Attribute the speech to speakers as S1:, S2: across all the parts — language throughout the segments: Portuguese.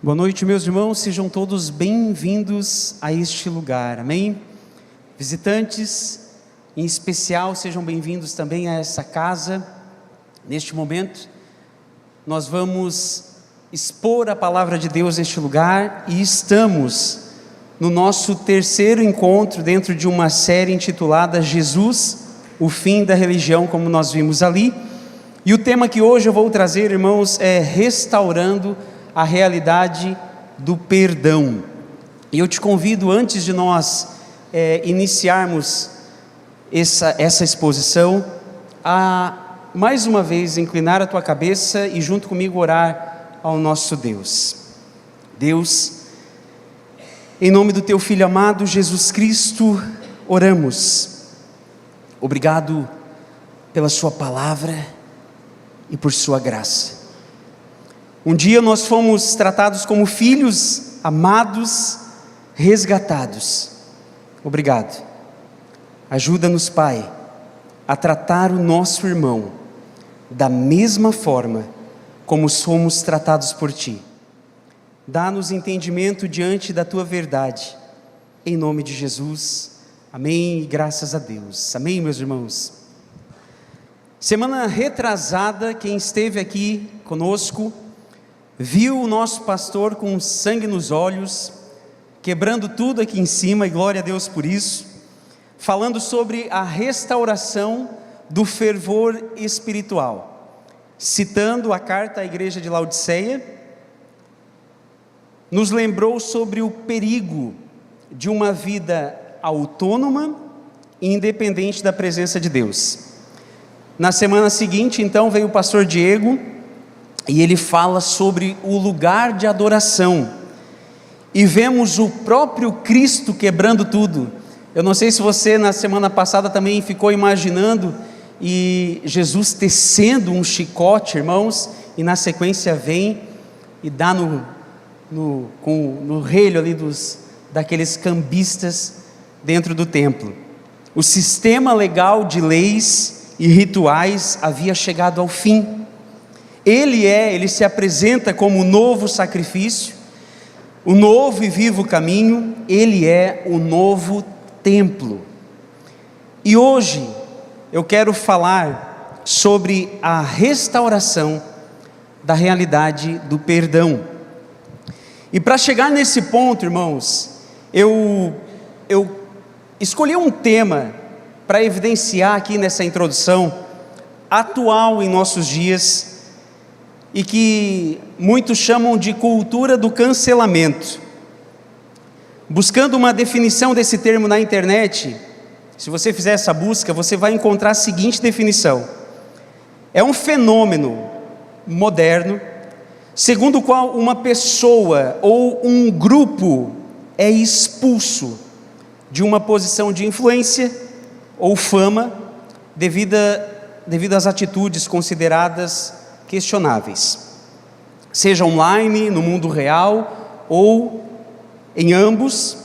S1: Boa noite, meus irmãos, sejam todos bem-vindos a este lugar, amém? Visitantes, em especial, sejam bem-vindos também a essa casa. Neste momento, nós vamos expor a palavra de Deus neste lugar e estamos no nosso terceiro encontro dentro de uma série intitulada Jesus, o fim da religião, como nós vimos ali. E o tema que hoje eu vou trazer, irmãos, é restaurando a realidade do perdão. E eu te convido, antes de nós iniciarmos essa exposição, a mais uma vez inclinar a tua cabeça e junto comigo orar ao nosso Deus. Deus, em nome do teu Filho amado Jesus Cristo, oramos. Obrigado pela sua palavra e por sua graça. Um dia nós fomos tratados como filhos amados, resgatados. Obrigado. Ajuda-nos, Pai, a tratar o nosso irmão da mesma forma como somos tratados por Ti. Dá-nos entendimento diante da Tua verdade. Em nome de Jesus. Amém e graças a Deus. Amém, meus irmãos. Semana retrasada, quem esteve aqui conosco viu o nosso pastor com sangue nos olhos, quebrando tudo aqui em cima, e glória a Deus por isso, falando sobre a restauração do fervor espiritual, citando a carta à igreja de Laodiceia, nos lembrou sobre o perigo de uma vida autônoma e independente da presença de Deus. Na semana seguinte, então, veio o pastor Diego, e ele fala sobre o lugar de adoração, e vemos o próprio Cristo quebrando tudo. Eu não sei se você na semana passada também ficou imaginando, e Jesus tecendo um chicote, irmãos, e na sequência vem e dá no relho ali daqueles cambistas dentro do templo. O sistema legal de leis e rituais havia chegado ao fim. Ele se apresenta como o novo sacrifício, o novo e vivo caminho, Ele é o novo templo. E hoje eu quero falar sobre a restauração da realidade do perdão. E para chegar nesse ponto, irmãos, eu escolhi um tema para evidenciar aqui nessa introdução, atual em nossos dias, e que muitos chamam de cultura do cancelamento. Buscando uma definição desse termo na internet, se você fizer essa busca, você vai encontrar a seguinte definição: é um fenômeno moderno, segundo o qual uma pessoa ou um grupo é expulso de uma posição de influência ou fama devido às atitudes consideradas questionáveis, seja online, no mundo real ou em ambos.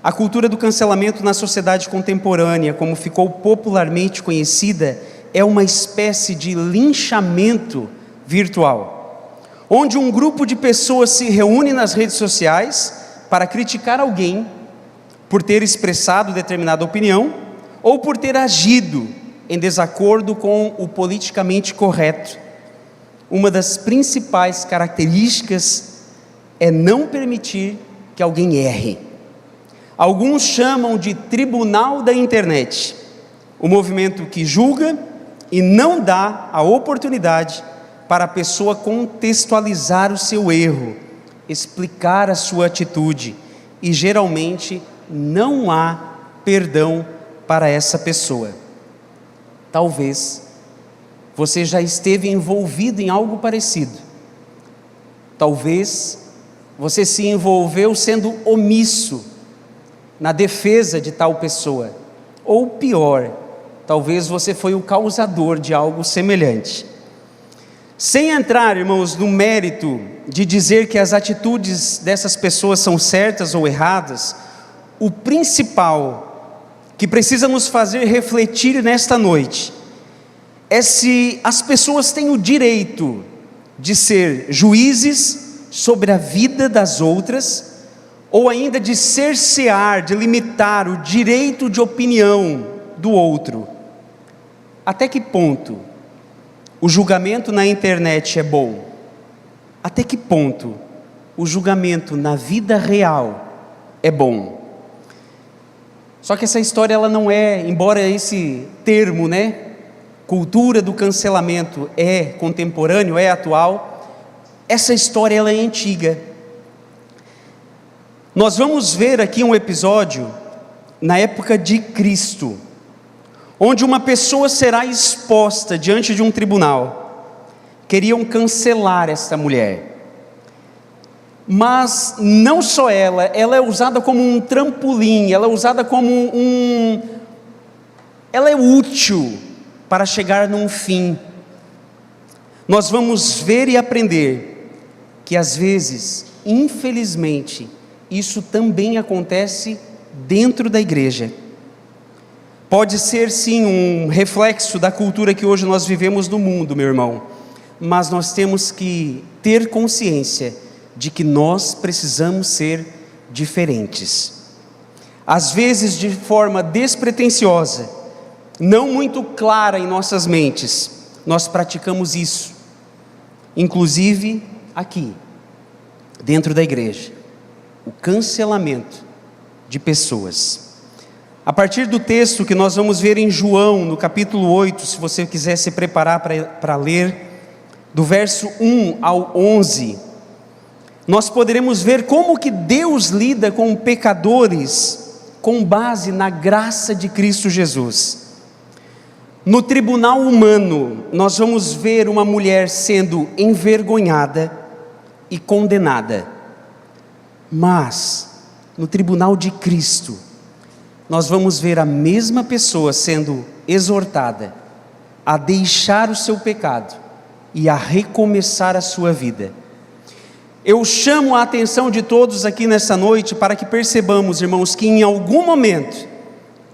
S1: A cultura do cancelamento na sociedade contemporânea, como ficou popularmente conhecida, é uma espécie de linchamento virtual, onde um grupo de pessoas se reúne nas redes sociais para criticar alguém por ter expressado determinada opinião ou por ter agido em desacordo com o politicamente correto. Uma das principais características é não permitir que alguém erre. Alguns chamam de tribunal da internet, o movimento que julga e não dá a oportunidade para a pessoa contextualizar o seu erro, explicar a sua atitude, e geralmente não há perdão para essa pessoa. Talvez você já esteve envolvido em algo parecido. Talvez você se envolveu sendo omisso na defesa de tal pessoa. Ou pior, talvez você foi o causador de algo semelhante. Sem entrar, irmãos, no mérito de dizer que as atitudes dessas pessoas são certas ou erradas, o principal que precisa nos fazer refletir nesta noite é se as pessoas têm o direito de ser juízes sobre a vida das outras, ou ainda de cercear, de limitar o direito de opinião do outro. Até que ponto o julgamento na internet é bom? Até que ponto o julgamento na vida real é bom? Só que essa história ela não é, embora esse termo, cultura do cancelamento é contemporâneo, é atual, essa história ela é antiga. Nós vamos ver aqui um episódio na época de Cristo, onde uma pessoa será exposta diante de um tribunal. Queriam cancelar esta mulher, mas não só ela é usada como um trampolim, ela é usada como ela é útil para chegar num fim. Nós vamos ver e aprender que às vezes, infelizmente, isso também acontece dentro da igreja. Pode ser sim um reflexo da cultura que hoje nós vivemos no mundo, meu irmão, mas nós temos que ter consciência de que nós precisamos ser diferentes. Às vezes de forma despretensiosa, não muito clara em nossas mentes, nós praticamos isso, inclusive aqui, dentro da igreja, o cancelamento de pessoas. A partir do texto que nós vamos ver em João, no capítulo 8, se você quiser se preparar para ler, do verso 1 ao 11, nós poderemos ver como que Deus lida com pecadores com base na graça de Cristo Jesus. No tribunal humano, nós vamos ver uma mulher sendo envergonhada e condenada, mas no tribunal de Cristo, nós vamos ver a mesma pessoa sendo exortada a deixar o seu pecado e a recomeçar a sua vida. Eu chamo a atenção de todos aqui nessa noite para que percebamos, irmãos, que em algum momento,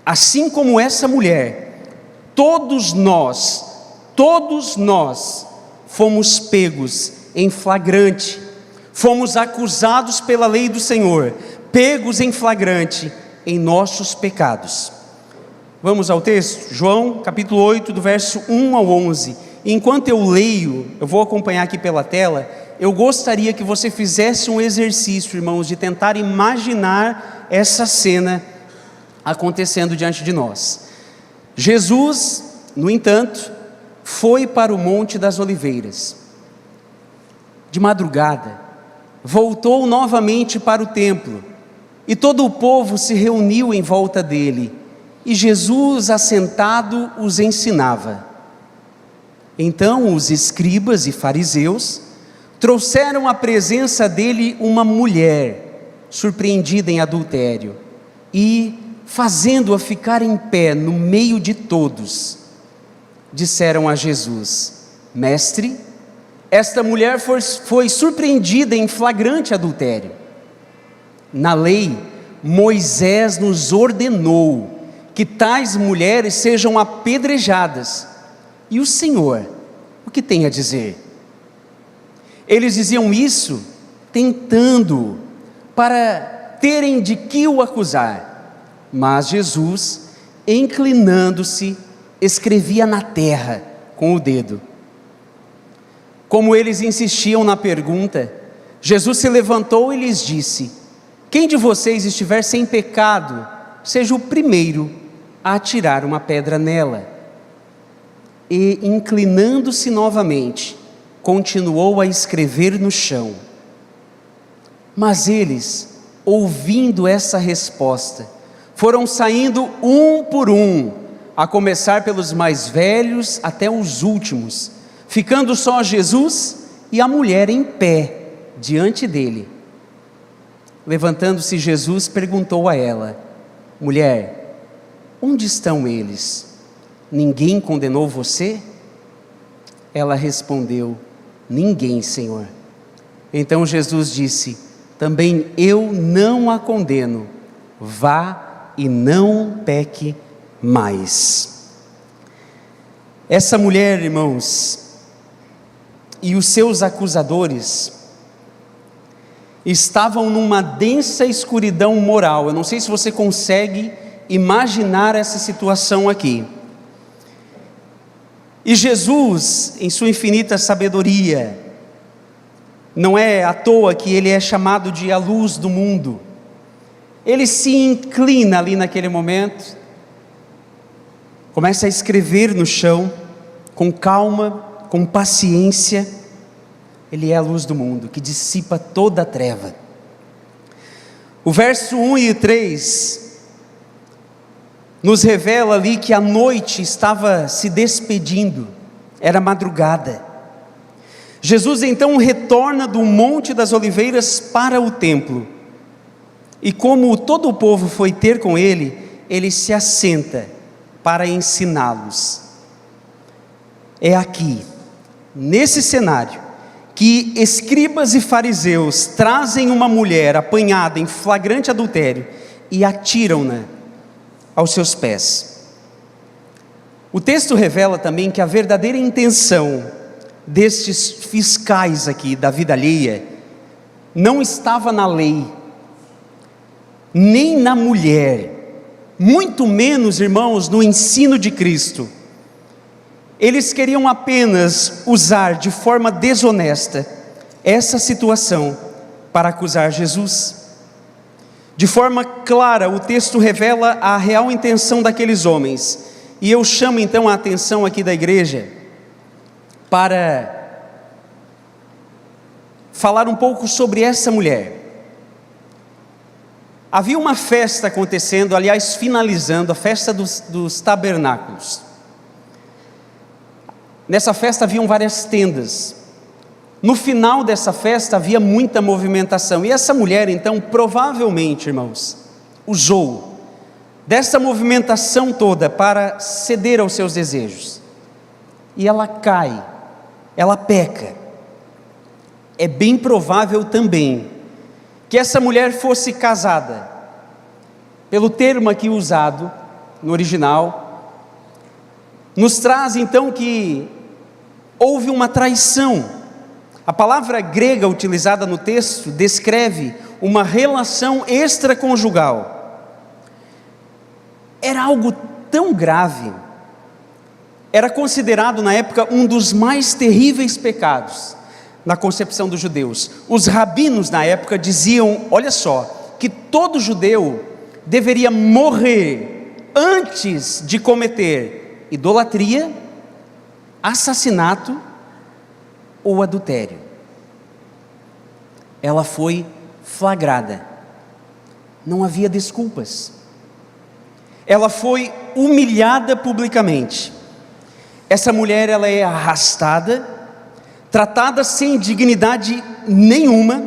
S1: assim como essa mulher, todos nós fomos pegos em flagrante, fomos acusados pela lei do Senhor, pegos em flagrante em nossos pecados. Vamos ao texto, João capítulo 8, do verso 1 ao 11. Enquanto eu leio, eu vou acompanhar aqui pela tela. Eu gostaria que você fizesse um exercício, irmãos, de tentar imaginar essa cena acontecendo diante de nós. Jesus, no entanto, foi para o Monte das Oliveiras. De madrugada, voltou novamente para o templo, e todo o povo se reuniu em volta dele, e Jesus, assentado, os ensinava. Então os escribas e fariseus trouxeram à presença dele uma mulher surpreendida em adultério, e, fazendo-a ficar em pé no meio de todos, disseram a Jesus: Mestre, esta mulher foi surpreendida em flagrante adultério. Na lei, Moisés nos ordenou que tais mulheres sejam apedrejadas. E o Senhor, o que tem a dizer? Eles diziam isso tentando, para terem de que o acusar. Mas Jesus, inclinando-se, escrevia na terra com o dedo. Como eles insistiam na pergunta, Jesus se levantou e lhes disse: quem de vocês estiver sem pecado, seja o primeiro a atirar uma pedra nela. E, inclinando-se novamente, continuou a escrever no chão. Mas eles, ouvindo essa resposta, foram saindo um por um, a começar pelos mais velhos até os últimos, ficando só Jesus e a mulher em pé diante dele. Levantando-se Jesus, perguntou a ela: mulher, onde estão eles? Ninguém condenou você? Ela respondeu: ninguém, Senhor. Então Jesus disse: também eu não a condeno, vá e não peque mais. Essa mulher, irmãos, e os seus acusadores estavam numa densa escuridão moral. Eu não sei se você consegue imaginar essa situação aqui. E Jesus, em sua infinita sabedoria, não é à toa que ele é chamado de a luz do mundo. Ele se inclina ali naquele momento, começa a escrever no chão, com calma, com paciência. Ele é a luz do mundo, que dissipa toda a treva. O verso 1 e 3 nos revela ali que a noite estava se despedindo, era madrugada. Jesus então retorna do Monte das Oliveiras para o templo, e como todo o povo foi ter com ele, ele se assenta para ensiná-los. É aqui, nesse cenário, que escribas e fariseus trazem uma mulher apanhada em flagrante adultério e atiram-na aos seus pés. O texto revela também que a verdadeira intenção destes fiscais aqui da vida alheia não estava na lei, nem na mulher, muito menos, irmãos, no ensino de Cristo. Eles queriam apenas usar de forma desonesta essa situação para acusar Jesus. De forma clara, o texto revela a real intenção daqueles homens, e eu chamo então a atenção aqui da igreja para falar um pouco sobre essa mulher. Havia uma festa acontecendo, aliás, finalizando, a festa dos tabernáculos. Nessa festa haviam várias tendas. No final dessa festa havia muita movimentação, e essa mulher então provavelmente, irmãos, usou dessa movimentação toda para ceder aos seus desejos, e ela cai, ela peca. É bem provável também que essa mulher fosse casada, pelo termo aqui usado no original, nos traz então que houve uma traição. A palavra grega utilizada no texto descreve uma relação extraconjugal. Era algo tão grave, era considerado na época um dos mais terríveis pecados na concepção dos judeus. Os rabinos na época diziam, olha só, que todo judeu deveria morrer antes de cometer idolatria, assassinato ou adultério. Ela foi flagrada, não havia desculpas. Ela foi humilhada publicamente. Essa mulher, ela é arrastada, tratada sem dignidade nenhuma.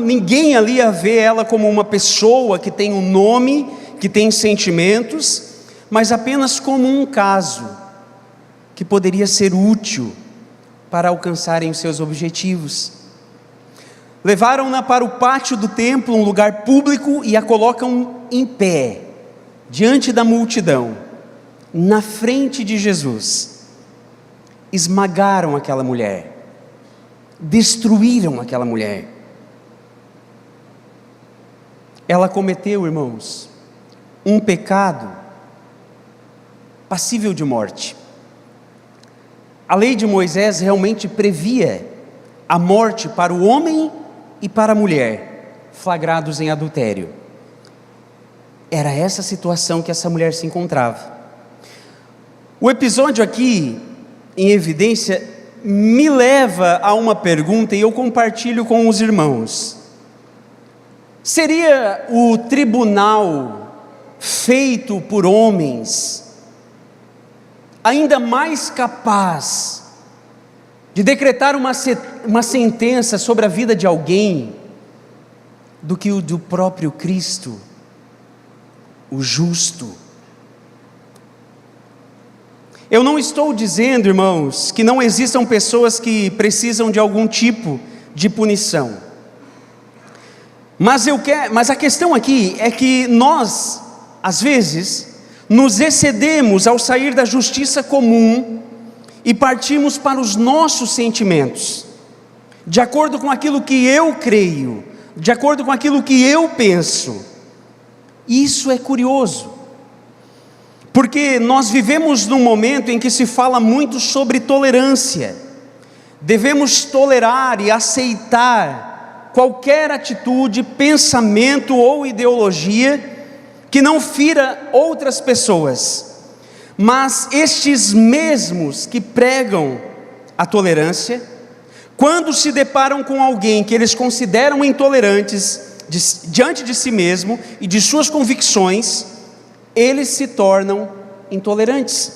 S1: Ninguém ali a vê ela como uma pessoa que tem um nome, que tem sentimentos, mas apenas como um caso que poderia ser útil para alcançarem os seus objetivos. Levaram-na para o pátio do templo, um lugar público, e a colocam em pé, diante da multidão, na frente de Jesus. Esmagaram aquela mulher, destruíram aquela mulher. Ela cometeu, irmãos, um pecado passível de morte. A lei de Moisés realmente previa a morte para o homem e para a mulher, flagrados em adultério. Era essa situação que essa mulher se encontrava. O episódio aqui, em evidência, me leva a uma pergunta, e eu compartilho com os irmãos. Seria o tribunal feito por homens ainda mais capaz de decretar uma sentença sobre a vida de alguém do que o do próprio Cristo, o justo? Eu não estou dizendo, irmãos, que não existam pessoas que precisam de algum tipo de punição, mas a questão aqui é que nós, às vezes, nos excedemos ao sair da justiça comum e partimos para os nossos sentimentos. de acordo com aquilo que eu creio, de acordo com aquilo que eu penso. Isso é curioso, porque nós vivemos num momento em que se fala muito sobre tolerância. Devemos tolerar e aceitar qualquer atitude, pensamento ou ideologia que não fira outras pessoas. Mas estes mesmos que pregam a tolerância, quando se deparam com alguém que eles consideram intolerantes diante de si mesmo e de suas convicções, eles se tornam intolerantes.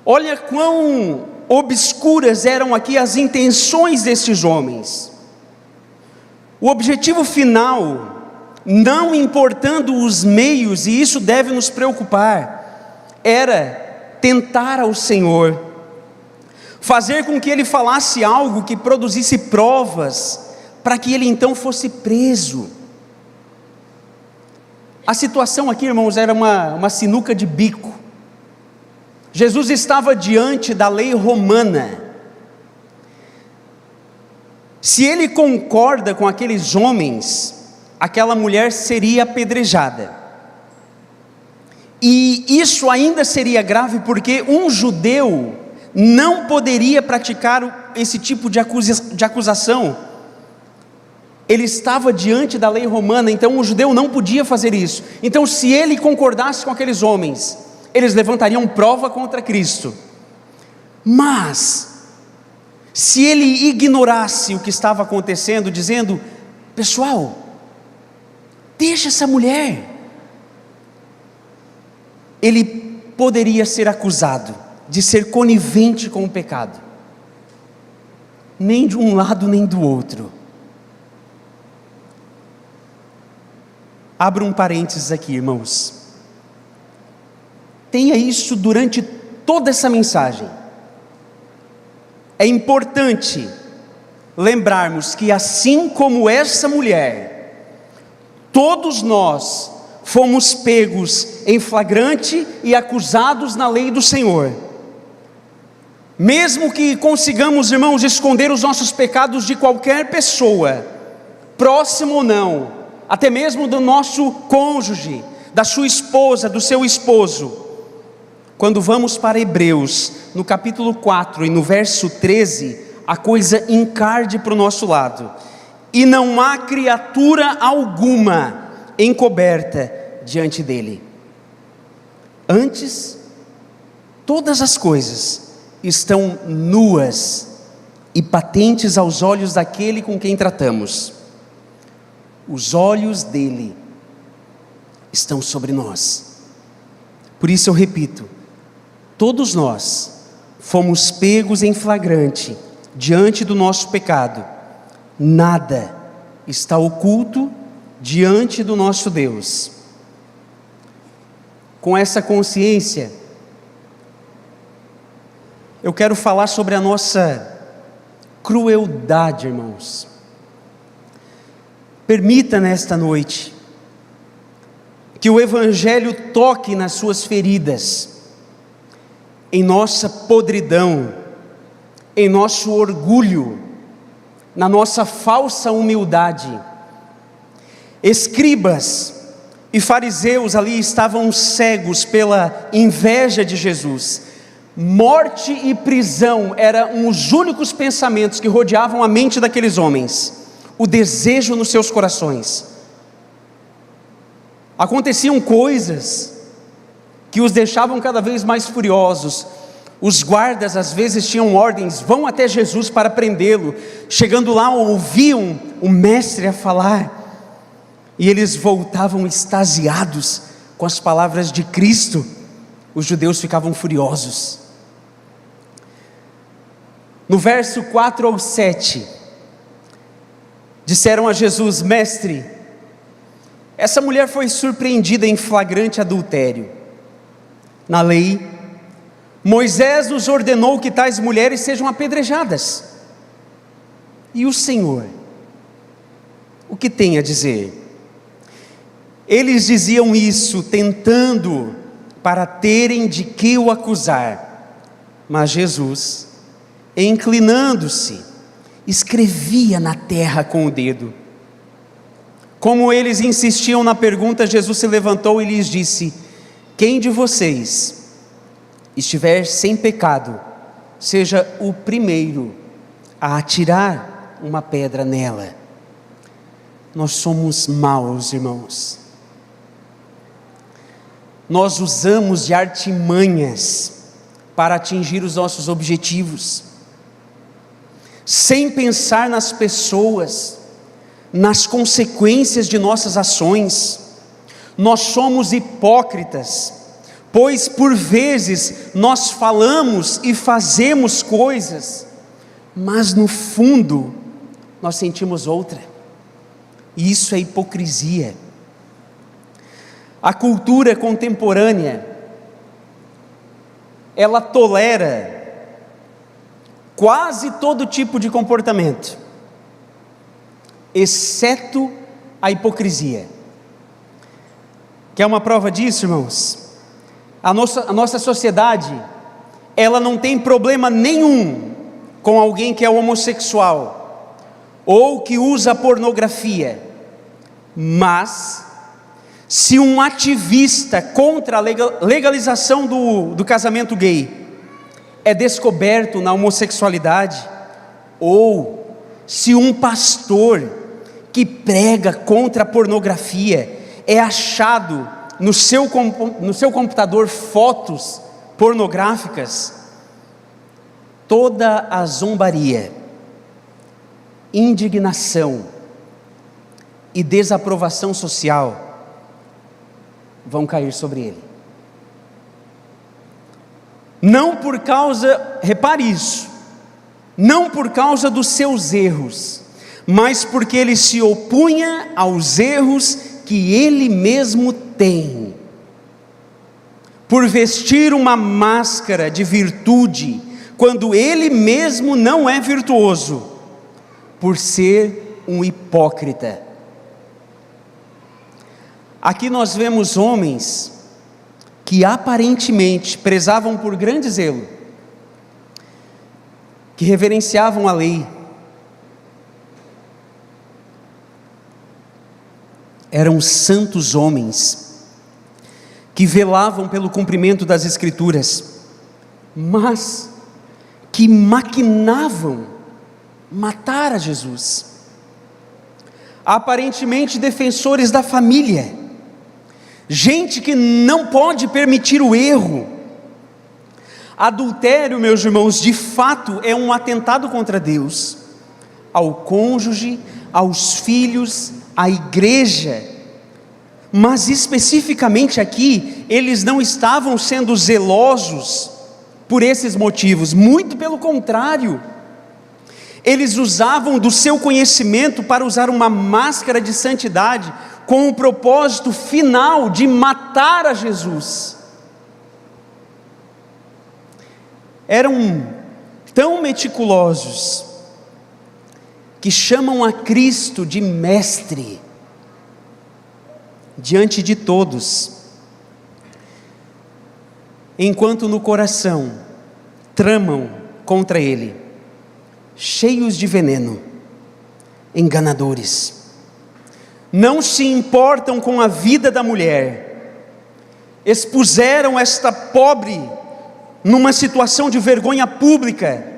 S1: Olha quão obscuras eram aqui as intenções destes homens. O objetivo final, não importando os meios, e isso deve nos preocupar, era tentar ao Senhor, fazer com que Ele falasse algo que produzisse provas, para que Ele então fosse preso. A situação aqui, irmãos, era uma sinuca de bico. Jesus estava diante da lei romana. Se Ele concorda com aqueles homens, aquela mulher seria apedrejada. E isso ainda seria grave, porque um judeu não poderia praticar esse tipo de acusação. Ele estava diante da lei romana, então um judeu não podia fazer isso. Então, se ele concordasse com aqueles homens, eles levantariam prova contra Cristo. Mas, se ele ignorasse o que estava acontecendo, dizendo: pessoal, deixa essa mulher, ele poderia ser acusado de ser conivente com o pecado. Nem de um lado nem do outro. Abra um parênteses aqui, irmãos. Tenha isso durante toda essa mensagem. É importante lembrarmos que, assim como essa mulher, todos nós fomos pegos em flagrante e acusados na lei do Senhor. Mesmo que consigamos, irmãos, esconder os nossos pecados de qualquer pessoa, próximo ou não, até mesmo do nosso cônjuge, da sua esposa, do seu esposo. Quando vamos para Hebreus, no capítulo 4 e no verso 13, a coisa encarde para o nosso lado. E não há criatura alguma encoberta diante dele. Antes, todas as coisas estão nuas e patentes aos olhos daquele com quem tratamos. Os olhos dele estão sobre nós. Por isso eu repito, todos nós fomos pegos em flagrante diante do nosso pecado. Nada está oculto diante do nosso Deus. Com essa consciência, eu quero falar sobre a nossa crueldade, irmãos. Permita nesta noite que o Evangelho toque nas suas feridas, em nossa podridão, em nosso orgulho, na nossa falsa humildade. Escribas e fariseus ali estavam cegos pela inveja de Jesus. Morte e prisão eram os únicos pensamentos que rodeavam a mente daqueles homens, o desejo nos seus corações. Aconteciam coisas que os deixavam cada vez mais furiosos. Os guardas às vezes tinham ordens: vão até Jesus para prendê-lo. Chegando lá, ouviam o mestre a falar, e eles voltavam extasiados com as palavras de Cristo. Os judeus ficavam furiosos. No verso 4 ao 7, disseram a Jesus: mestre, essa mulher foi surpreendida em flagrante adultério. Na lei, Moisés nos ordenou que tais mulheres sejam apedrejadas. E o Senhor, o que tem a dizer? Eles diziam isso tentando para terem de que o acusar. Mas Jesus e inclinando-se, escrevia na terra com o dedo. Como eles insistiam na pergunta, Jesus se levantou e lhes disse: quem de vocês estiver sem pecado, seja o primeiro a atirar uma pedra nela. Nós somos maus, irmãos. Nós usamos de artimanhas para atingir os nossos objetivos, sem pensar nas pessoas, nas consequências de nossas ações. Nós somos hipócritas, pois por vezes nós falamos e fazemos coisas, mas no fundo nós sentimos outra, e isso é hipocrisia. A cultura contemporânea, ela tolera quase todo tipo de comportamento, exceto a hipocrisia. Quer uma prova disso, irmãos? A nossa sociedade, ela não tem problema nenhum com alguém que é homossexual, ou que usa pornografia, mas se um ativista contra a legalização do casamento gay é descoberto na homossexualidade, ou se um pastor que prega contra a pornografia é achado no seu computador fotos pornográficas, toda a zombaria, indignação e desaprovação social vão cair sobre ele. Não por causa, repare isso, não por causa dos seus erros, mas porque ele se opunha aos erros que ele mesmo tem. Por vestir uma máscara de virtude, quando ele mesmo não é virtuoso, por ser um hipócrita. Aqui nós vemos homens que aparentemente prezavam por grande zelo, que reverenciavam a lei, eram santos homens, que velavam pelo cumprimento das Escrituras, mas que maquinavam matar a Jesus. Aparentemente defensores da família, gente que não pode permitir o erro. Adultério, meus irmãos, de fato é um atentado contra Deus, ao cônjuge, aos filhos, à igreja. Mas especificamente aqui, eles não estavam sendo zelosos por esses motivos, muito pelo contrário. Eles usavam do seu conhecimento para usar uma máscara de santidade, com o propósito final de matar a Jesus. Eram tão meticulosos, que chamam a Cristo de mestre, diante de todos, enquanto no coração tramam contra ele, cheios de veneno, enganadores. Não se importam com a vida da mulher, expuseram esta pobre numa situação de vergonha pública,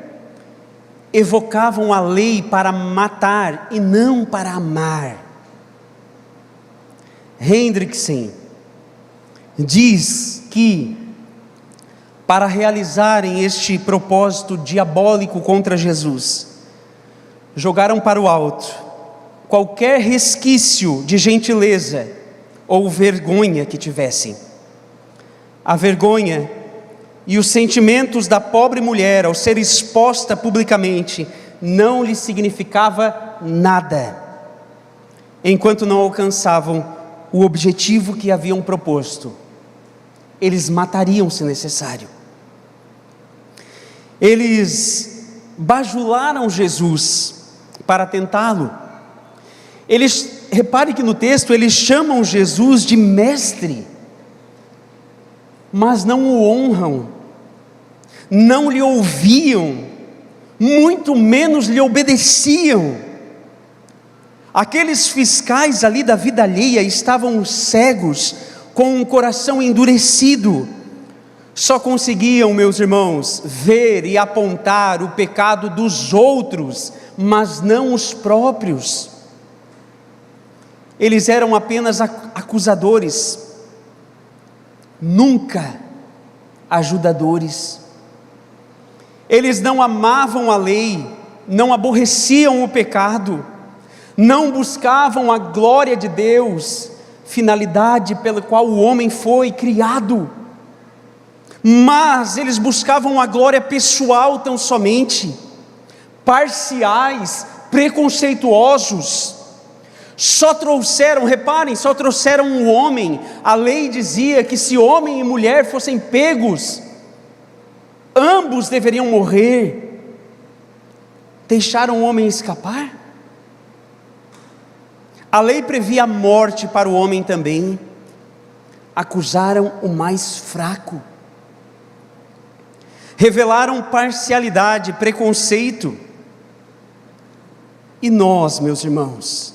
S1: evocavam a lei para matar e não para amar. Hendrickson diz que, para realizarem este propósito diabólico contra Jesus, jogaram para o alto qualquer resquício de gentileza ou vergonha que tivessem. A vergonha e os sentimentos da pobre mulher, ao ser exposta publicamente, não lhe significava nada, enquanto não alcançavam o objetivo que haviam proposto. Eles matariam se necessário. Eles bajularam Jesus para tentá-lo. Repare que no texto eles chamam Jesus de mestre, mas não o honram, não lhe ouviam muito menos lhe obedeciam. Aqueles fiscais ali da vida alheia estavam cegos, com um coração endurecido, só conseguiam, meus irmãos, ver e apontar o pecado dos outros, mas não os próprios. Eles eram apenas acusadores, nunca ajudadores. Eles não amavam a lei, não aborreciam o pecado, não buscavam a glória de Deus, finalidade pela qual o homem foi criado, mas eles buscavam a glória pessoal tão somente, parciais, preconceituosos. Só trouxeram, reparem, só trouxeram um homem. A lei dizia que se homem e mulher fossem pegos, ambos deveriam morrer. Deixaram o homem escapar? A lei previa a morte para o homem também. Acusaram o mais fraco. Revelaram parcialidade, preconceito. E nós, meus irmãos,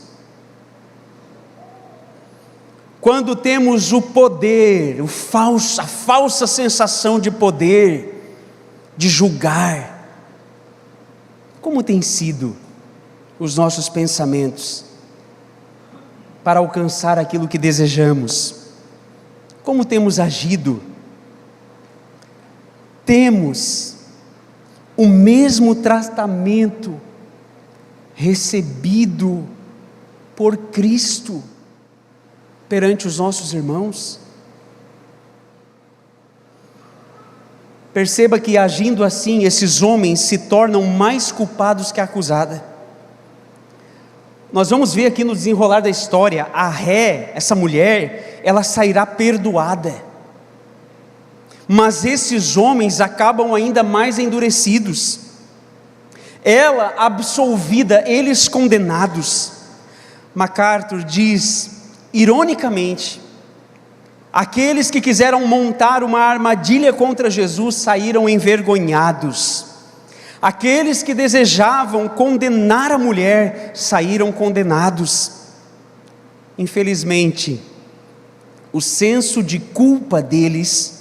S1: quando temos o poder, a falsa sensação de poder, de julgar, como tem sido os nossos pensamentos para alcançar aquilo que desejamos? Como temos agido? Temos o mesmo tratamento recebido por Cristo perante os nossos irmãos? Perceba que agindo assim, esses homens se tornam mais culpados que a acusada. Nós vamos ver aqui no desenrolar da história, a Ré, essa mulher, ela sairá perdoada, mas esses homens acabam ainda mais endurecidos. Ela absolvida, eles condenados. MacArthur diz, ironicamente, aqueles que quiseram montar uma armadilha contra Jesus saíram envergonhados. Aqueles que desejavam condenar a mulher saíram condenados. Infelizmente, o senso de culpa deles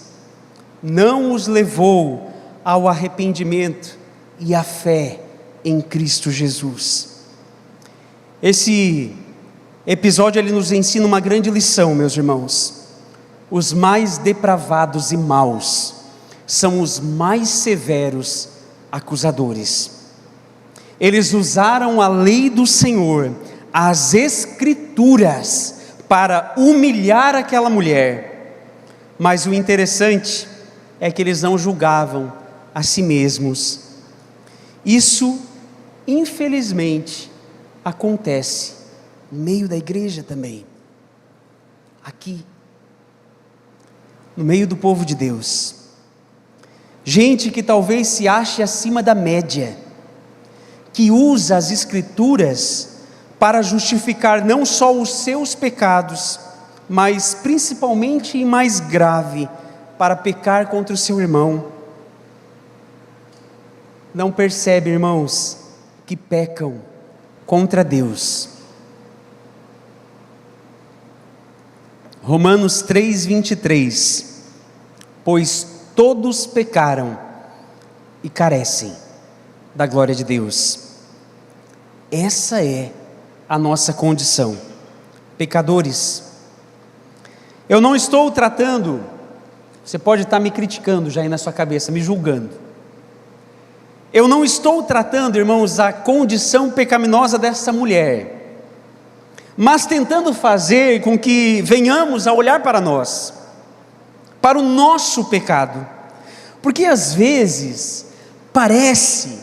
S1: não os levou ao arrependimento e à fé em Cristo Jesus. Esse episódio ele nos ensina uma grande lição, meus irmãos. Os mais depravados e maus são os mais severos acusadores. Eles usaram a lei do Senhor, as Escrituras, para humilhar aquela mulher. Mas o interessante é que eles não julgavam a si mesmos. Isso, infelizmente, acontece no meio da igreja também, aqui, no meio do povo de Deus. Gente que talvez se ache acima da média, que usa as Escrituras para justificar não só os seus pecados, mas principalmente e mais grave, para pecar contra o seu irmão. Não percebe, irmãos, que pecam contra Deus. Romanos 3:23, pois todos pecaram e carecem da glória de Deus. Essa é a nossa condição, pecadores. Eu não estou tratando, você pode estar me criticando já aí na sua cabeça, me julgando. Eu não estou tratando, irmãos, a condição pecaminosa dessa mulher, mas tentando fazer com que venhamos a olhar para nós, para o nosso pecado, porque às vezes parece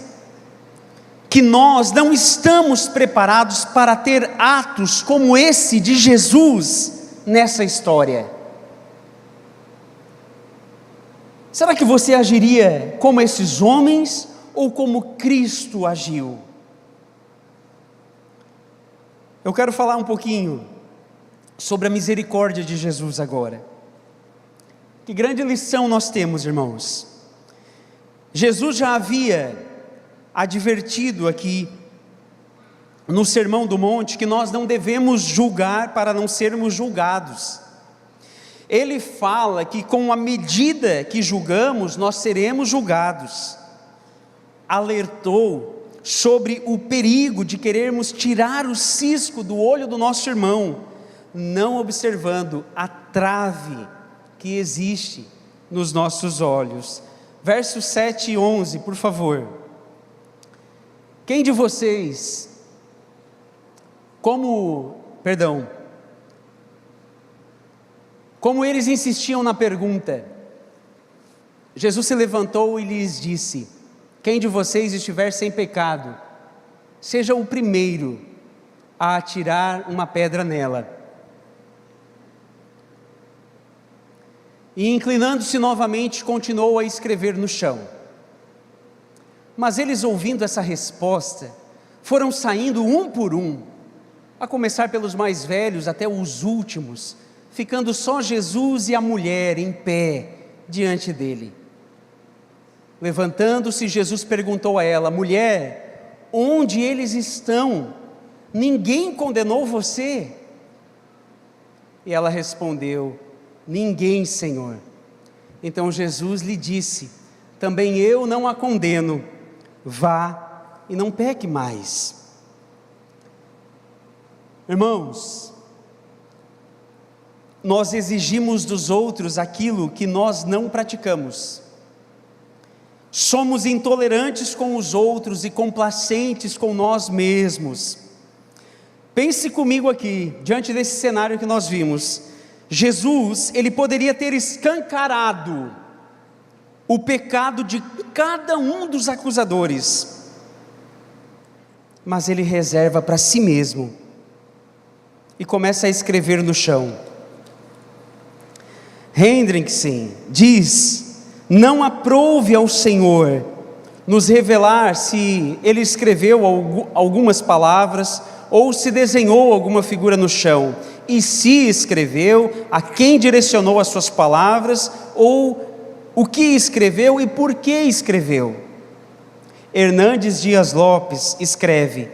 S1: que nós não estamos preparados para ter atos como esse de Jesus nessa história. Será que você agiria como esses homens ou como Cristo agiu? Eu quero falar um pouquinho sobre a misericórdia de Jesus agora. Que grande lição nós temos, irmãos. Jesus já havia advertido aqui no Sermão do Monte que nós não devemos julgar para não sermos julgados. Ele fala que com a medida que julgamos, nós seremos julgados. Alertou sobre o perigo de querermos tirar o cisco do olho do nosso irmão, não observando a trave que existe nos nossos olhos. Versos 7 e 11, por favor. Quem de vocês, como eles insistiam na pergunta, Jesus se levantou e lhes disse: quem de vocês estiver sem pecado, seja o primeiro a atirar uma pedra nela. E inclinando-se novamente, continuou a escrever no chão. Mas eles, ouvindo essa resposta, foram saindo um por um, a começar pelos mais velhos até os últimos, ficando só Jesus e a mulher em pé diante dele. Levantando-se, Jesus perguntou a ela: mulher, onde eles estão? Ninguém condenou você? E ela respondeu: ninguém, Senhor. Então Jesus lhe disse: também eu não a condeno, vá e não peque mais. Irmãos, nós exigimos dos outros aquilo que nós não praticamos. Somos intolerantes com os outros e complacentes com nós mesmos. Pense comigo aqui, diante desse cenário que nós vimos. Jesus, ele poderia ter escancarado o pecado de cada um dos acusadores, mas ele reserva para si mesmo e começa a escrever no chão. Hendrickson diz: não aprouve ao Senhor nos revelar se ele escreveu algumas palavras ou se desenhou alguma figura no chão, e se escreveu, a quem direcionou as suas palavras, ou o que escreveu e por que escreveu. Hernandes Dias Lopes escreve: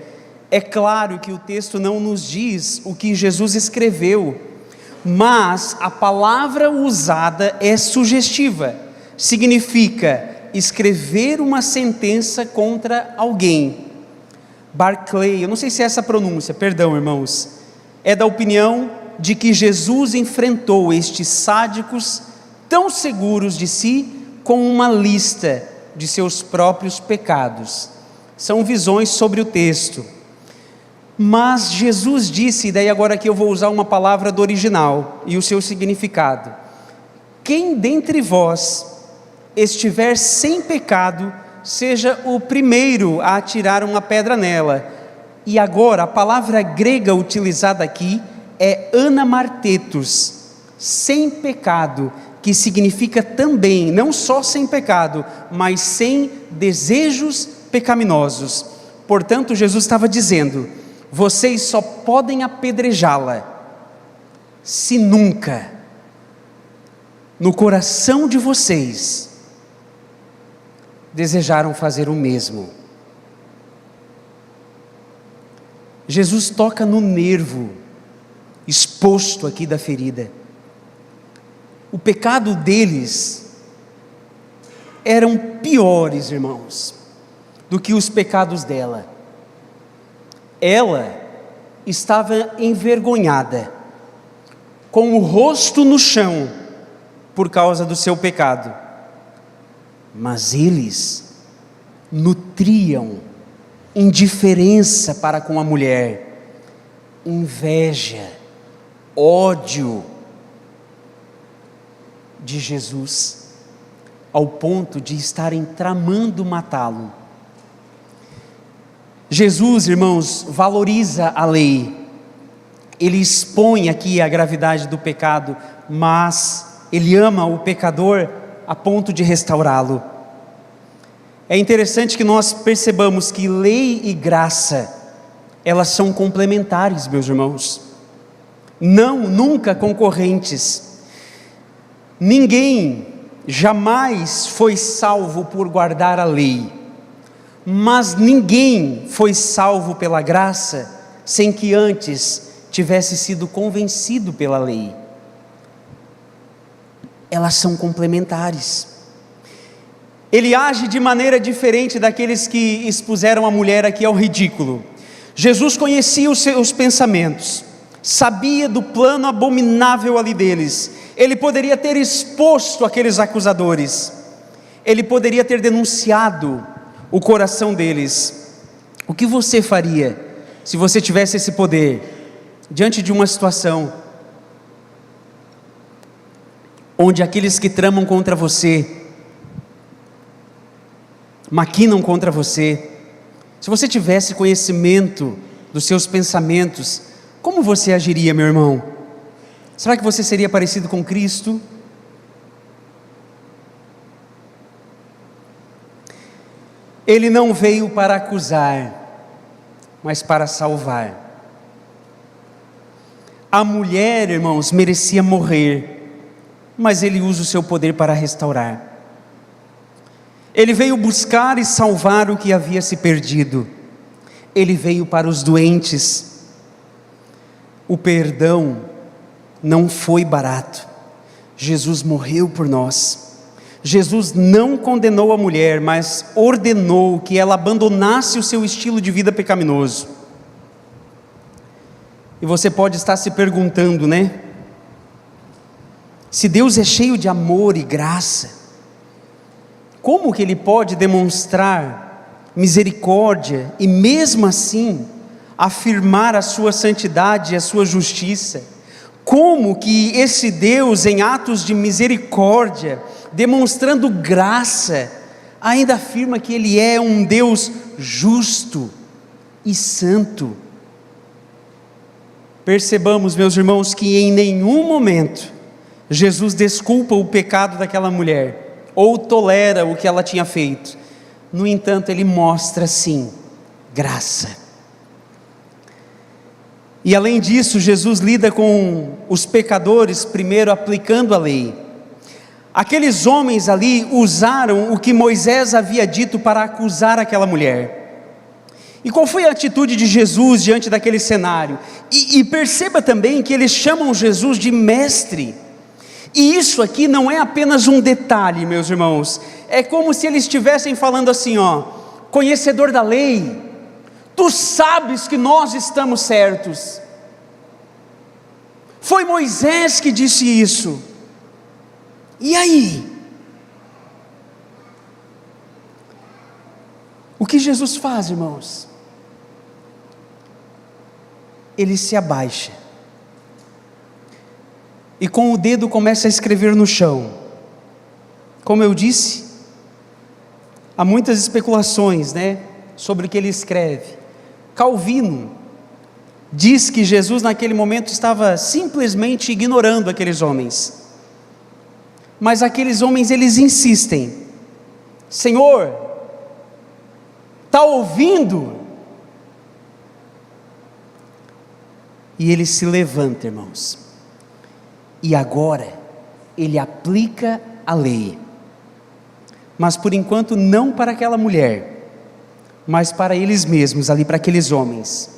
S1: é claro que o texto não nos diz o que Jesus escreveu, mas a palavra usada é sugestiva. Significa escrever uma sentença contra alguém. Barclay, eu não sei se é essa a pronúncia, perdão irmãos, é da opinião de que Jesus enfrentou estes sádicos tão seguros de si com uma lista de seus próprios pecados. São visões sobre o texto. Mas Jesus disse, e daí agora aqui eu vou usar uma palavra do original e o seu significado: quem dentre vós estiver sem pecado, seja o primeiro a atirar uma pedra nela. E agora a palavra grega utilizada aqui é anamartetos, sem pecado, que significa também, não só sem pecado, mas sem desejos pecaminosos. Portanto, Jesus estava dizendo: vocês só podem apedrejá-la se nunca, no coração de vocês, desejaram fazer o mesmo. Jesus toca no nervo exposto aqui da ferida. O pecado deles eram piores, irmãos, do que os pecados dela. Ela estava envergonhada, com o rosto no chão, por causa do seu pecado. Mas eles nutriam indiferença para com a mulher, inveja, ódio de Jesus, ao ponto de estarem tramando matá-lo. Jesus, irmãos, valoriza a lei. Ele expõe aqui a gravidade do pecado, mas ele ama o pecador a ponto de restaurá-lo. É interessante que nós percebamos que lei e graça, elas são complementares, meus irmãos, nunca concorrentes. Ninguém jamais foi salvo por guardar a lei. Mas ninguém foi salvo pela graça sem que antes tivesse sido convencido pela lei. Elas são complementares. Ele age de maneira diferente daqueles que expuseram a mulher aqui ao ridículo. Jesus conhecia os seus pensamentos, sabia do plano abominável ali deles. Ele poderia ter exposto aqueles acusadores, ele poderia ter denunciado o coração deles. O que você faria se você tivesse esse poder diante de uma situação onde aqueles que tramam contra você, maquinam contra você? Se você tivesse conhecimento dos seus pensamentos, como você agiria, meu irmão? Será que você seria parecido com Cristo? Ele não veio para acusar, mas para salvar. A mulher, irmãos, merecia morrer, mas ele usa o seu poder para restaurar. Ele veio buscar e salvar o que havia se perdido. Ele veio para os doentes. O perdão não foi barato. Jesus morreu por nós. Jesus não condenou a mulher, mas ordenou que ela abandonasse o seu estilo de vida pecaminoso. E você pode estar se perguntando, né? Se Deus é cheio de amor e graça, como que Ele pode demonstrar misericórdia e mesmo assim afirmar a sua santidade e a sua justiça? Como que esse Deus, em atos de misericórdia, demonstrando graça, ainda afirma que Ele é um Deus justo e santo? Percebamos, meus irmãos, que em nenhum momento Jesus desculpa o pecado daquela mulher, ou tolera o que ela tinha feito. No entanto, Ele mostra sim, graça. E além disso, Jesus lida com os pecadores, primeiro aplicando a lei. Aqueles homens ali usaram o que Moisés havia dito para acusar aquela mulher. E qual foi a atitude de Jesus diante daquele cenário? E perceba também que eles chamam Jesus de mestre. E isso aqui não é apenas um detalhe, meus irmãos. É como se eles estivessem falando assim, ó: conhecedor da lei, tu sabes que nós estamos certos. Foi Moisés que disse isso. E aí? O que Jesus faz, irmãos? Ele se abaixa e com o dedo começa a escrever no chão. Como eu disse, há muitas especulações, né, sobre o que ele escreve. Calvino diz que Jesus naquele momento estava simplesmente ignorando aqueles homens. Mas aqueles homens, eles insistem: Senhor, está ouvindo? E ele se levanta, irmãos, e agora ele aplica a lei, mas por enquanto não para aquela mulher, mas para eles mesmos, ali para aqueles homens.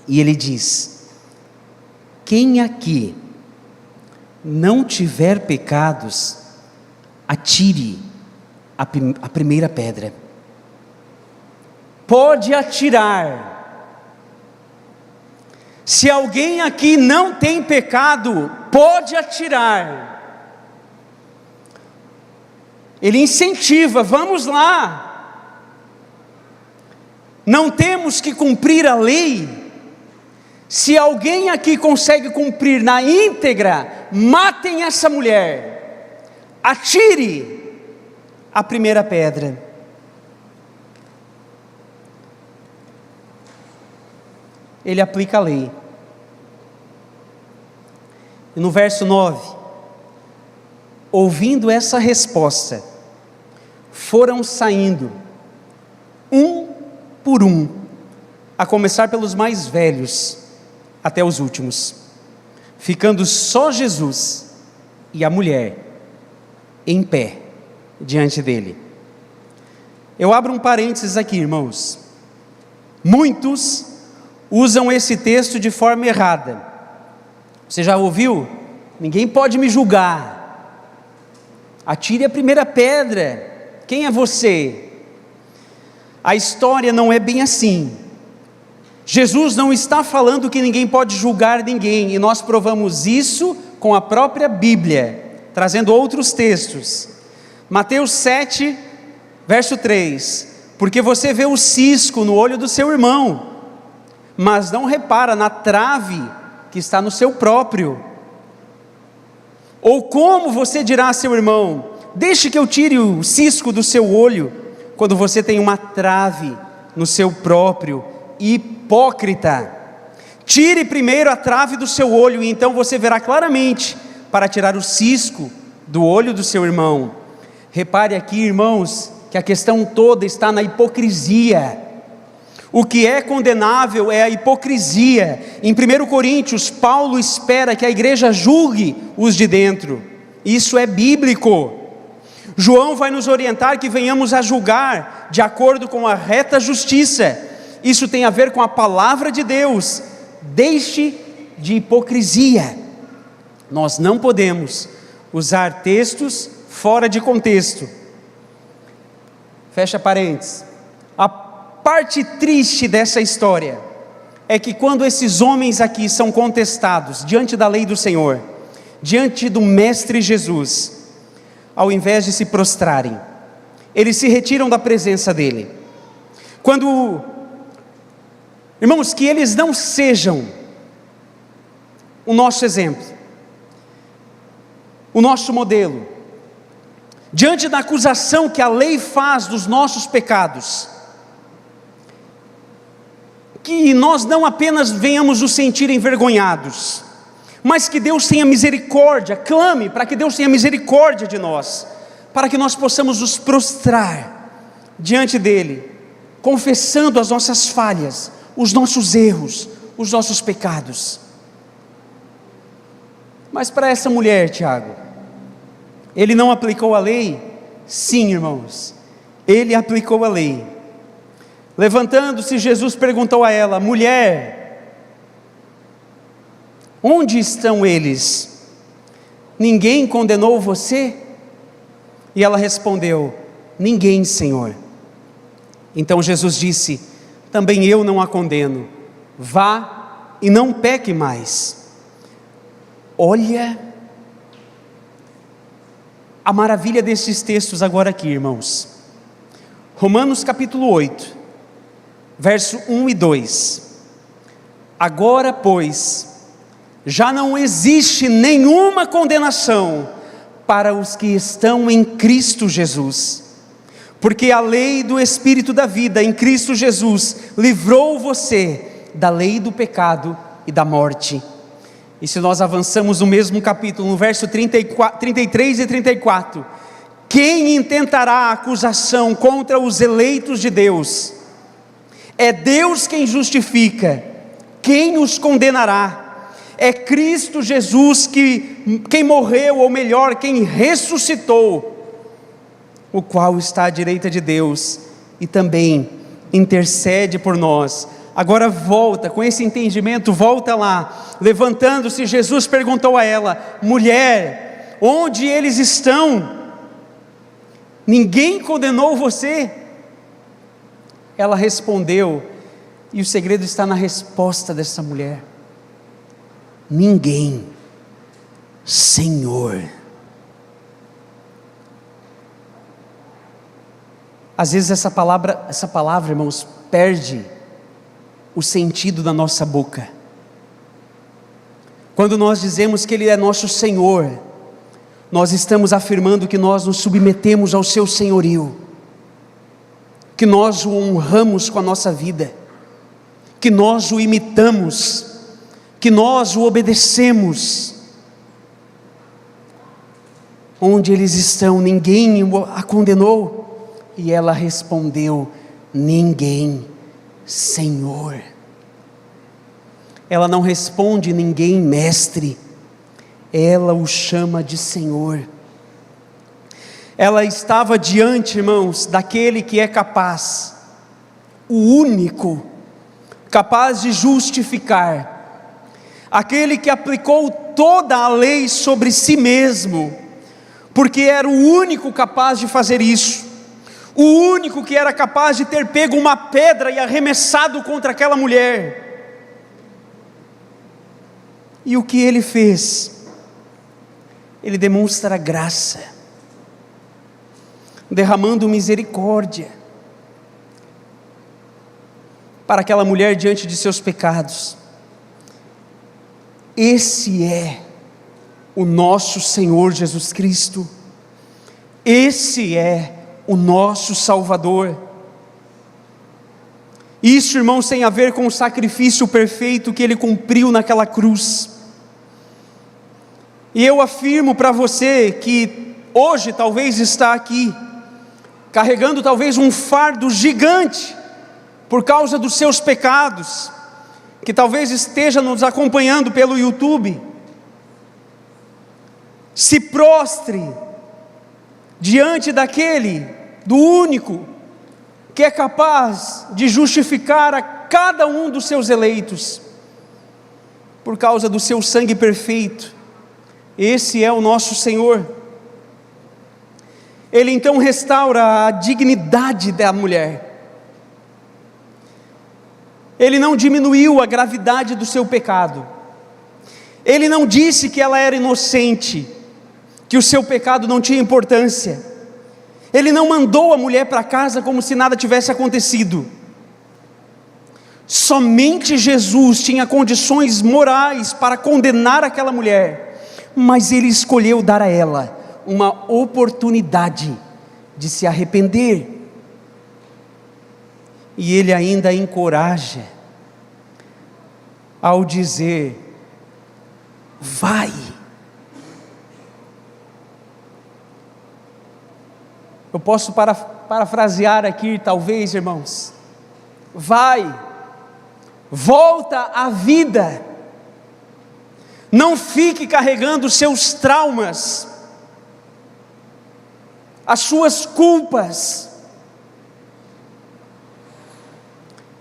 S1: E ele diz: quem aqui não tiver pecados, atire a primeira pedra. Pode atirar. Se alguém aqui não tem pecado, pode atirar. Ele incentiva: vamos lá. Não temos que cumprir a lei. Se alguém aqui consegue cumprir na íntegra, matem essa mulher. Atire a primeira pedra. Ele aplica a lei. E no verso 9, ouvindo essa resposta, foram saindo, um por um, a começar pelos mais velhos, até os últimos, ficando só Jesus e a mulher, em pé, diante dele. Eu abro um parênteses aqui, irmãos. Muitos usam esse texto de forma errada. Você já ouviu? Ninguém pode me julgar. Atire a primeira pedra. Quem é você? A história não é bem assim. Jesus não está falando que ninguém pode julgar ninguém, e nós provamos isso com a própria Bíblia, trazendo outros textos. Mateus 7, verso 3: porque você vê o cisco no olho do seu irmão, mas não repara na trave que está no seu próprio. Ou como você dirá a seu irmão: deixe que eu tire o cisco do seu olho, quando você tem uma trave no seu próprio? Hipócrita, tire primeiro a trave do seu olho, e então você verá claramente para tirar o cisco do olho do seu irmão. Repare aqui, irmãos, que a questão toda está na hipocrisia. O que é condenável é a hipocrisia. Em 1 Coríntios, Paulo espera que a igreja julgue os de dentro. Isso é bíblico. João vai nos orientar que venhamos a julgar de acordo com a reta justiça. Isso tem a ver com a palavra de Deus. Deixe de hipocrisia. Nós não podemos usar textos fora de contexto. Fecha parênteses. A parte triste dessa história é que quando esses homens aqui são contestados diante da lei do Senhor, diante do Mestre Jesus, ao invés de se prostrarem, eles se retiram da presença dele. Irmãos, que eles não sejam o nosso exemplo, o nosso modelo, diante da acusação que a lei faz dos nossos pecados, que nós não apenas venhamos nos sentir envergonhados, mas que Deus tenha misericórdia. Clame para que Deus tenha misericórdia de nós, para que nós possamos nos prostrar diante dele, confessando as nossas falhas, os nossos erros, os nossos pecados. Mas para essa mulher, Tiago, ele não aplicou a lei? Sim, irmãos, ele aplicou a lei. Levantando-se, Jesus perguntou a ela: mulher, onde estão eles? Ninguém condenou você? E ela respondeu: ninguém, Senhor. Então Jesus disse: também eu não a condeno, vá e não peque mais. Olha a maravilha desses textos agora aqui, irmãos. Romanos capítulo 8, verso 1 e 2. Agora, pois, já não existe nenhuma condenação para os que estão em Cristo Jesus, porque a lei do Espírito da vida em Cristo Jesus livrou você da lei do pecado e da morte. E se nós avançamos no mesmo capítulo, no verso 33 e 34, quem intentará acusação contra os eleitos de Deus? É Deus quem justifica, quem os condenará? É Cristo Jesus quem morreu, ou melhor, quem ressuscitou, o qual está à direita de Deus e também intercede por nós. Agora volta, com esse entendimento, volta lá. Levantando-se, Jesus perguntou a ela: mulher, onde eles estão? Ninguém condenou você? Ela respondeu, e o segredo está na resposta dessa mulher: ninguém, Senhor. Às vezes essa palavra, irmãos, perde o sentido da nossa boca. Quando nós dizemos que Ele é nosso Senhor, nós estamos afirmando que nós nos submetemos ao seu senhorio, que nós o honramos com a nossa vida, que nós o imitamos, que nós o obedecemos. Onde eles estão? Ninguém a condenou. E ela respondeu: ninguém, Senhor. Ela não responde ninguém, mestre, ela o chama de Senhor. Ela estava diante, irmãos, daquele que é capaz, o único, capaz de justificar, aquele que aplicou toda a lei sobre si mesmo, porque era o único capaz de fazer isso, o único que era capaz de ter pego uma pedra e arremessado contra aquela mulher. E o que ele fez? Ele demonstra graça, derramando misericórdia para aquela mulher diante de seus pecados. Esse é o nosso Senhor Jesus Cristo, esse é o nosso Salvador. Isso, irmãos, tem a ver com o sacrifício perfeito que Ele cumpriu naquela cruz. E eu afirmo para você que hoje talvez está aqui, carregando talvez um fardo gigante, por causa dos seus pecados, que talvez esteja nos acompanhando pelo YouTube. Se prostre diante daquele, do único, que é capaz de justificar a cada um dos seus eleitos, por causa do seu sangue perfeito. Esse é o nosso Senhor. Ele então restaura a dignidade da mulher. Ele não diminuiu a gravidade do seu pecado. Ele não disse que ela era inocente, que o seu pecado não tinha importância. Ele não mandou a mulher para casa como se nada tivesse acontecido. Somente Jesus tinha condições morais para condenar aquela mulher, mas Ele escolheu dar a ela uma oportunidade de se arrepender. E Ele ainda a encoraja ao dizer: vai. Eu posso parafrasear aqui, talvez, irmãos: vai, volta à vida, não fique carregando os seus traumas, as suas culpas.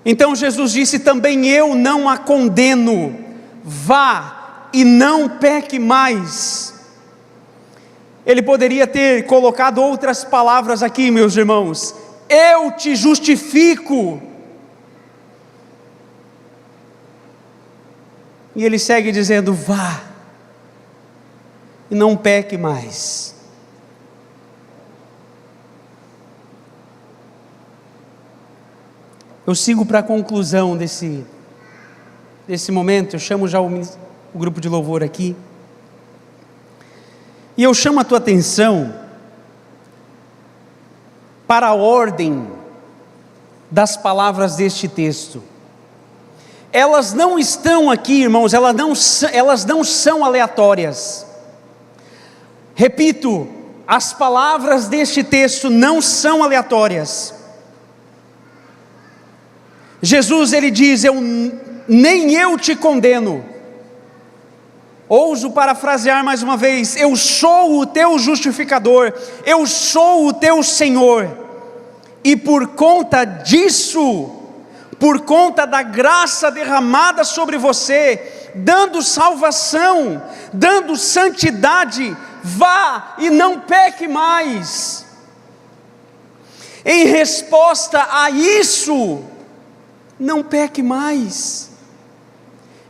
S1: Então Jesus disse: também eu não a condeno, vá e não peque mais. Ele poderia ter colocado outras palavras aqui, meus irmãos: eu te justifico. E ele segue dizendo: vá e não peque mais. Eu sigo para a conclusão desse momento. Eu chamo já o grupo de louvor aqui. E eu chamo a tua atenção para a ordem das palavras deste texto. Elas não estão aqui, irmãos, elas não são aleatórias. Repito, as palavras deste texto não são aleatórias. Jesus, ele diz: nem eu te condeno. Ouso parafrasear mais uma vez: eu sou o teu justificador, eu sou o teu Senhor, e por conta disso, por conta da graça derramada sobre você, dando salvação, dando santidade, vá e não peque mais. Em resposta a isso, não peque mais.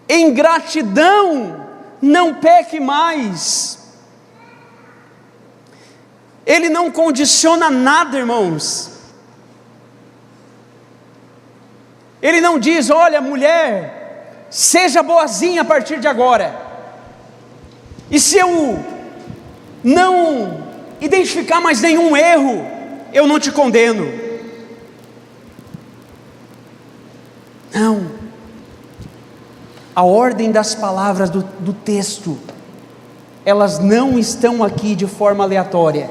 S1: Em gratidão, não peque mais. Ele não condiciona nada, irmãos. Ele não diz: olha, mulher, seja boazinha a partir de agora, e se eu não identificar mais nenhum erro, eu não te condeno. Não. A ordem das palavras do texto, elas não estão aqui de forma aleatória.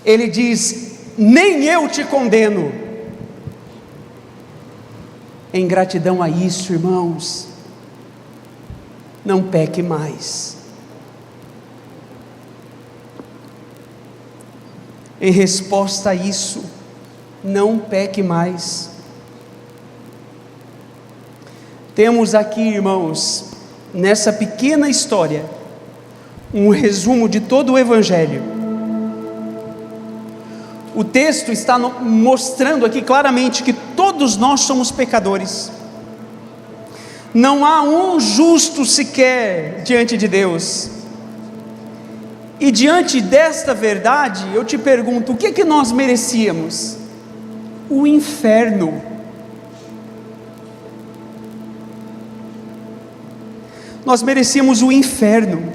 S1: Ele diz: nem eu te condeno. Em gratidão a isso, irmãos, não peque mais. Em resposta a isso, não peque mais. Temos aqui, irmãos, nessa pequena história, um resumo de todo o Evangelho. O texto está mostrando aqui claramente que todos nós somos pecadores. Não há um justo sequer diante de Deus. E diante desta verdade, eu te pergunto, o que é que nós merecíamos? O inferno. Nós merecíamos o inferno.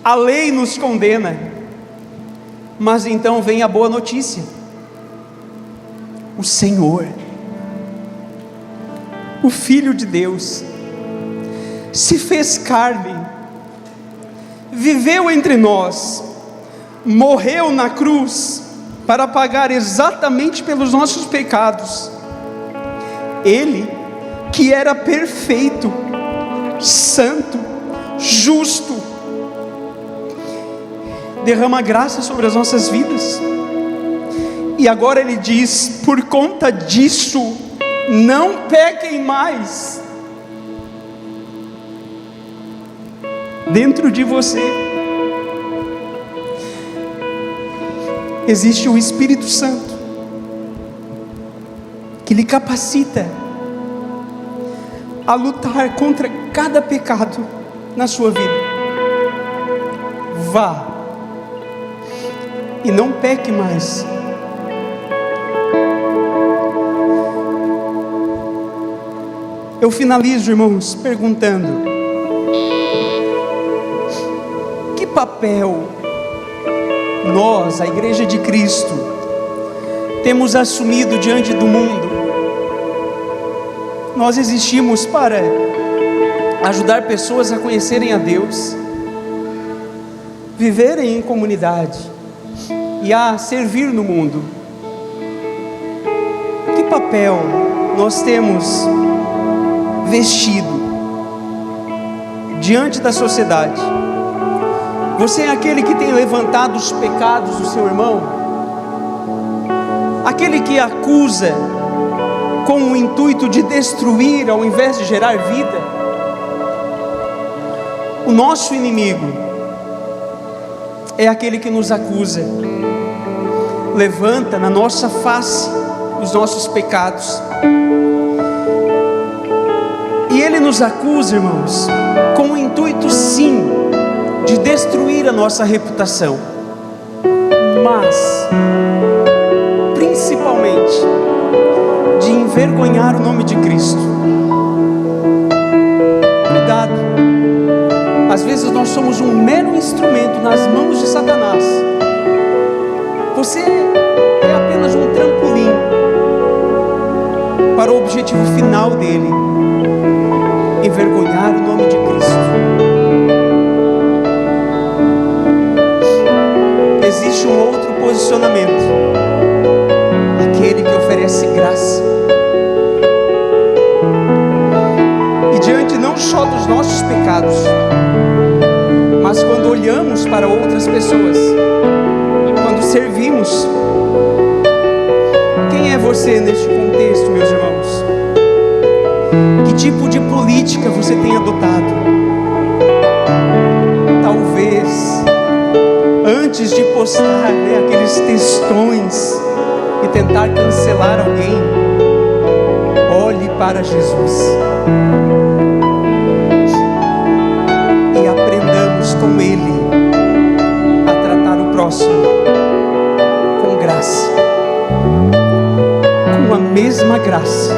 S1: A lei nos condena. Mas então vem a boa notícia: o Senhor, o Filho de Deus, se fez carne, viveu entre nós, morreu na cruz, para pagar exatamente pelos nossos pecados. Ele, que era perfeito, santo, justo, derrama graça sobre as nossas vidas. E agora Ele diz: por conta disso, não pequem mais. Dentro de você existe o Espírito Santo, que lhe capacita a lutar contra cada pecado na sua vida. Vá e não peque mais. Eu finalizo, irmãos, perguntando: que papel nós, a Igreja de Cristo, temos assumido diante do mundo? Nós existimos para ajudar pessoas a conhecerem a Deus, viverem em comunidade e a servir no mundo. Que papel nós temos vestido diante da sociedade? Você é aquele que tem levantado os pecados do seu irmão? Aquele que acusa com o intuito de destruir ao invés de gerar vida? O nosso inimigo é aquele que nos acusa, levanta na nossa face os nossos pecados, e ele nos acusa, irmãos, com o intuito sim de destruir a nossa reputação, mas principalmente de envergonhar o nome de Cristo. Cuidado, às vezes nós somos um mero instrumento nas mãos de Satanás. Você é apenas um trampolim para o objetivo final dele: envergonhar o nome de Cristo. Existe um outro posicionamento, aquele que oferece graça, e diante não só dos nossos pecados, mas quando olhamos para outras pessoas, quando servimos. Quem é você neste contexto, meus irmãos? Que tipo de política você tem adotado? Talvez, antes de postar aqueles textões e tentar cancelar alguém, olhe para Jesus e aprendamos com Ele a tratar o próximo com graça, com a mesma graça